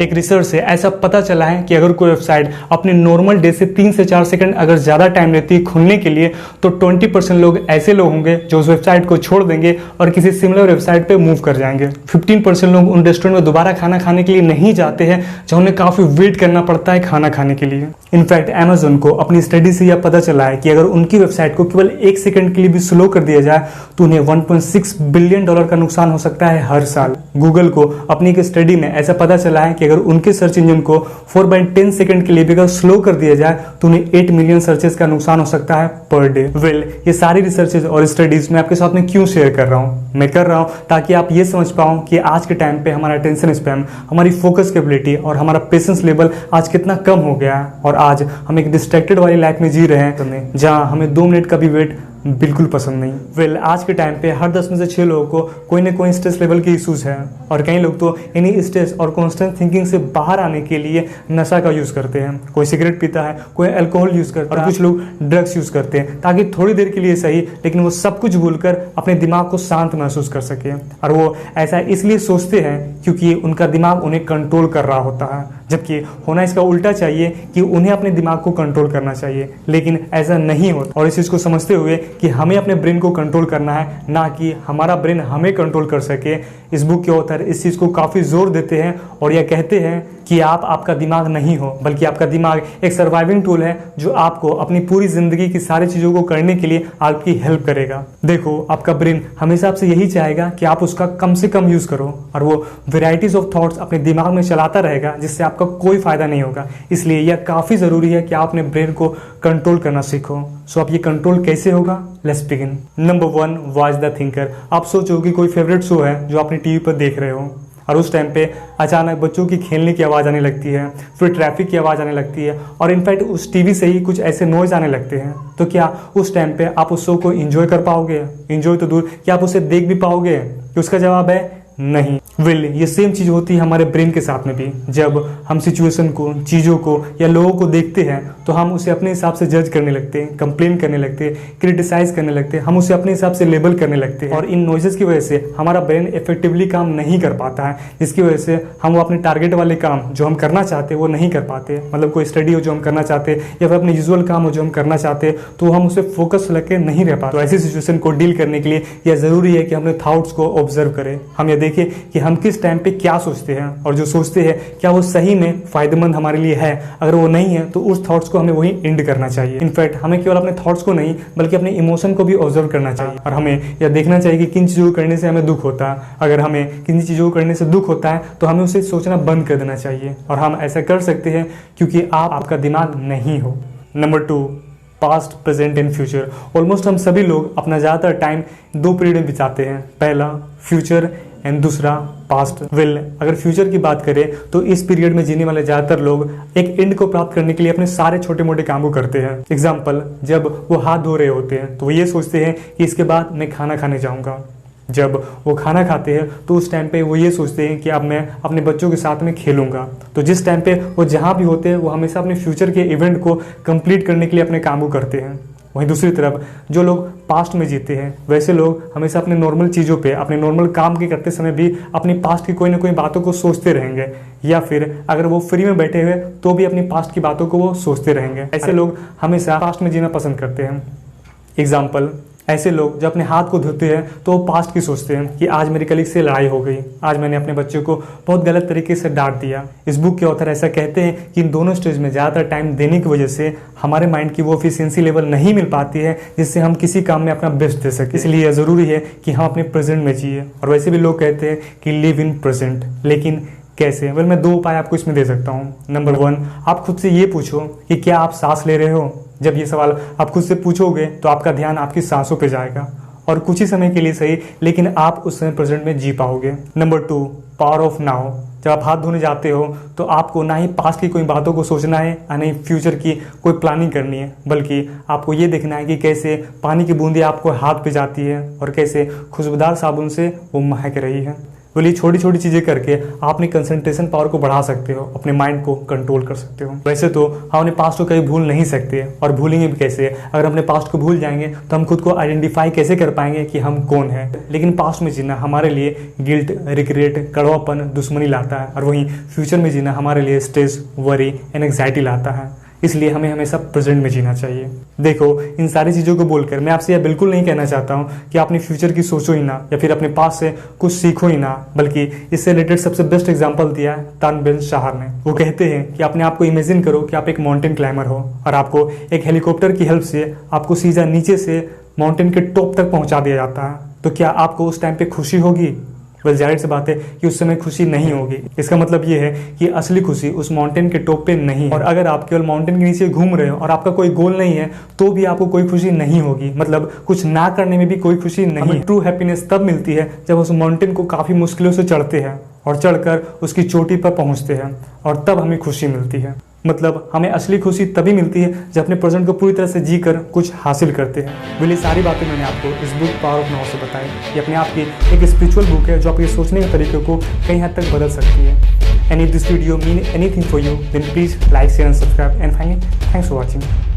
एक रिसर्च से ऐसा पता चला है कि अगर कोई वेबसाइट अपने नॉर्मल डे से 3 से 4 सेकंड अगर ज़्यादा टाइम लेती है खुलने के लिए तो 20% लोग ऐसे लोग होंगे जो उस वेबसाइट को छोड़ देंगे और किसी सिमिलर वेबसाइट पे मूव कर जाएंगे। 15% लोग उन रेस्टोरेंट में दोबारा खाना खाने के लिए नहीं जाते हैं जहाँ उन्हें काफ़ी वेट करना पड़ता है खाना खाने के लिए। इनफैक्ट अमेजोन को अपनी स्टडी से यह पता चला है कि अगर उनकी वेबसाइट को केवल 1 सेकंड के लिए भी स्लो कर दिया जाए तो उन्हें $1.6 बिलियन का नुकसान हो सकता है हर साल। गूगल को अपनी एक स्टडी में ऐसा पता चला है कि अगर उनके सर्च इंजन को 4/10 सेकंड के लिए भी अगर स्लो कर दिया जाए तो उन्हें 8 मिलियन सर्चेस का नुकसान हो सकता है पर डे। ये सारी रिसर्चेज और स्टडीज मैं आपके साथ में क्यों शेयर कर रहा हूँ? मैं कर रहा हूँ ताकि आप ये समझ पाओ कि आज के टाइम पे हमारा अटेंशन स्पैन, हमारी फोकस कैपेबिलिटी और हमारा पेशेंस लेवल आज कितना कम हो गया है और आज हम एक डिस्ट्रैक्टेड वाली लाइफ में जी रहे हैं जहाँ हमें 2 मिनट का भी वेट बिल्कुल पसंद नहीं। आज के टाइम पे हर 10 में से 6 लोगों को कोई ना कोई स्ट्रेस लेवल के इश्यूज हैं और कई लोग तो इन्हीं स्ट्रेस और कॉन्स्टेंट थिंकिंग से बाहर आने के लिए नशा का यूज़ करते हैं। कोई सिगरेट पीता है, कोई अल्कोहल यूज़ करता है और कुछ लोग ड्रग्स यूज़ करते हैं ताकि थोड़ी देर के लिए सही लेकिन वो सब कुछ भूलकर अपने दिमाग को शांत महसूस कर सके। और वो ऐसा इसलिए सोचते हैं क्योंकि उनका दिमाग उन्हें कंट्रोल कर रहा होता है, जबकि होना इसका उल्टा चाहिए कि उन्हें अपने दिमाग को कंट्रोल करना चाहिए, लेकिन ऐसा नहीं होता। और इस चीज़ को समझते हुए कि हमें अपने ब्रेन को कंट्रोल करना है, ना कि हमारा ब्रेन हमें कंट्रोल कर सके, इस बुक के ऑथर इस चीज़ को काफ़ी जोर देते हैं और यह कहते हैं कि आप आपका दिमाग नहीं हो, बल्कि आपका दिमाग एक सर्वाइविंग टूल है जो आपको अपनी पूरी जिंदगी की सारी चीज़ों को करने के लिए आपकी हेल्प करेगा। देखो, आपका ब्रेन हमेशा आपसे यही चाहेगा कि आप उसका कम से कम यूज़ करो और वो वेराइटीज ऑफ थॉट्स अपने दिमाग में चलाता रहेगा जिससे आपका कोई फायदा नहीं होगा। इसलिए यह काफ़ी ज़रूरी है कि आप अपने ब्रेन को कंट्रोल करना सीखो। सो अब ये कंट्रोल कैसे होगा? Let's begin. Number 1, watch the thinker. आप सोचो कि कोई फेवरेट शो है जो आपने टीवी पर देख रहे हो और उस टाइम पे अचानक बच्चों की खेलने की आवाज़ आने लगती है, फिर ट्रैफिक की आवाज़ आने लगती है और इनफैक्ट उस टीवी से ही कुछ ऐसे नॉइज आने लगते हैं। तो क्या उस टाइम पे आप उस शो को एंजॉय कर पाओगे? एंजॉय तो दूर, क्या आप उसे देख भी पाओगे? कि उसका जवाब है नहीं। ये सेम चीज़ होती है हमारे ब्रेन के साथ में भी। जब हम सिचुएशन को, चीज़ों को या लोगों को देखते हैं तो हम उसे अपने हिसाब से जज करने लगते हैं, कंप्लेन करने लगते हैं, क्रिटिसाइज करने लगते हैं, हम उसे अपने हिसाब से लेबल करने लगते हैं और इन नॉइजेस की वजह से हमारा ब्रेन इफेक्टिवली काम नहीं कर पाता है, जिसकी वजह से हम वो अपने टारगेट वाले काम जो हम करना चाहते हैं वो नहीं कर पाते। मतलब कोई स्टडी हो जो हम करना चाहते हैं या फिर अपने यूजुअल काम हो जो हम करना चाहते हैं तो हम उसे फोकस लगे नहीं रह पाते। तो ऐसी सिचुएशन को डील करने के लिए यह ज़रूरी है कि हम अपने थॉट्स को ऑब्जर्व करें। हम ये देखें कि हम किस टाइम पे क्या सोचते हैं और जो सोचते हैं क्या वो सही में फायदेमंद हमारे लिए है। अगर वो नहीं है तो उस थॉट्स को हमें वही एंड करना चाहिए। इनफैक्ट हमें केवल अपने थॉट्स को नहीं बल्कि अपने इमोशन को भी ऑब्जर्व करना चाहिए और हमें यह देखना चाहिए कि किन चीज़ों को करने से हमें दुख होता है। अगर हमें किन चीज़ों को करने से दुख होता है तो हमें उसे सोचना बंद कर देना चाहिए और हम ऐसा कर सकते हैं क्योंकि आपका दिमाग नहीं हो। Number 2, past, present and future. Almost हम सभी लोग अपना ज़्यादातर टाइम 2 पीरियड में बिताते हैं, पहला फ्यूचर एंड दूसरा पास्ट। अगर फ्यूचर की बात करें तो इस पीरियड में जीने वाले ज़्यादातर लोग एक एंड को प्राप्त करने के लिए अपने सारे छोटे मोटे काम को करते हैं। एग्जाम्पल, जब वो हाथ धो रहे होते हैं तो वो ये सोचते हैं कि इसके बाद मैं खाना खाने जाऊँगा। जब वो खाना खाते हैं तो उस टाइम पे वो ये सोचते हैं कि अब मैं अपने बच्चों के साथ में खेलूंगा। तो जिस टाइम पे वो जहाँ भी होते हैं वो हमेशा अपने फ्यूचर के इवेंट को कंप्लीट करने के लिए अपने काम को करते हैं। वहीं दूसरी तरफ जो लोग पास्ट में जीते हैं वैसे लोग हमेशा अपने नॉर्मल चीज़ों पे, अपने नॉर्मल काम के करते समय भी अपनी पास्ट की कोई ना कोई बातों को सोचते रहेंगे या फिर अगर वो फ्री में बैठे हुए तो भी अपनी पास्ट की बातों को वो सोचते रहेंगे। ऐसे लोग हमेशा पास्ट में जीना पसंद करते हैं। एग्जाम्पल, ऐसे लोग जब अपने हाथ को धोते हैं तो वो पास्ट की सोचते हैं कि आज मेरी कलीग से लड़ाई हो गई, आज मैंने अपने बच्चे को बहुत गलत तरीके से डांट दिया। इस बुक के ऑथर ऐसा कहते हैं कि इन दोनों स्टेज में ज़्यादातर टाइम देने की वजह से हमारे माइंड की वो एफिशिएंसी लेवल नहीं मिल पाती है जिससे हम किसी काम में अपना बेस्ट दे सकें। इसलिए यह ज़रूरी है कि हम अपने प्रेजेंट में जिए। और वैसे भी लोग कहते हैं कि लिव इन प्रेजेंट, लेकिन कैसे? मैं 2 उपाय आपको इसमें दे सकता हूँ। नंबर 1, आप खुद से ये पूछो कि क्या आप सांस ले रहे हो। जब ये सवाल आप खुद से पूछोगे तो आपका ध्यान आपकी सांसों पे जाएगा और कुछ ही समय के लिए सही, लेकिन आप उस समय प्रेजेंट में जी पाओगे। Number 2, power of now. जब आप हाथ धोने जाते हो तो आपको ना ही पास्ट की कोई बातों को सोचना है ना ही फ्यूचर की कोई प्लानिंग करनी है, बल्कि आपको ये देखना है कि कैसे पानी की बूंदें आपको हाथ पे जाती है और कैसे खुशबूदार साबुन से वो महक रही है। बोलिए छोटी छोटी चीज़ें करके आप अपनी कंसंट्रेशन पावर को बढ़ा सकते हो, अपने माइंड को कंट्रोल कर सकते हो। वैसे तो हम अपने पास्ट को कभी भूल नहीं सकते, और भूलेंगे भी कैसे? अगर अपने पास्ट को भूल जाएंगे तो हम खुद को आइडेंटिफाई कैसे कर पाएंगे कि हम कौन हैं? लेकिन पास्ट में जीना हमारे लिए गिल्ट, रिग्रेट, कड़वापन, दुश्मनी लाता है, और वहीं फ्यूचर में जीना हमारे लिए स्ट्रेस, वरी एंड एंग्जाइटी लाता है। इसलिए हमें हमेशा प्रेजेंट में जीना चाहिए। देखो, इन सारी चीज़ों को बोलकर मैं आपसे यह बिल्कुल नहीं कहना चाहता हूँ कि अपने फ्यूचर की सोचो ही ना, या फिर अपने पास से कुछ सीखो ही ना, बल्कि इससे रिलेटेड सबसे बेस्ट एग्जांपल दिया है तानसेन शाह ने। वो कहते हैं कि अपने आप को इमेजिन करो कि आप एक माउंटेन क्लाइंबर हो, और आपको एक हेलीकॉप्टर की हेल्प से आपको सीधा नीचे से माउंटेन के टॉप तक पहुँचा दिया जाता है। तो क्या आपको उस टाइम पर खुशी होगी? वेल, जाहिर सी बात है कि उस समय खुशी नहीं होगी। इसका मतलब ये है कि असली खुशी उस माउंटेन के टॉप पे नहीं है। और अगर आप केवल माउंटेन के नीचे घूम रहे हो और आपका कोई गोल नहीं है, तो भी आपको कोई खुशी नहीं होगी। मतलब कुछ ना करने में भी कोई खुशी नहीं है। ट्रू हैप्पीनेस तब मिलती है जब उस माउंटेन को काफ़ी मुश्किलों से चढ़ते हैं और चढ़कर उसकी चोटी पर पहुँचते हैं, और तब हमें खुशी मिलती है। मतलब हमें असली खुशी तभी मिलती है जब अपने प्रेजेंट को पूरी तरह से जीकर कुछ हासिल करते हैं। ये सारी बातें मैंने आपको इस बुक पावर ऑफ नाउ से बताई। ये अपने आप की एक स्पिरिचुअल बुक है जो आपके सोचने के तरीके को कई हद तक बदल सकती है। And if this video mean anything for you, then please like, share and subscribe, and finally thanks for watching.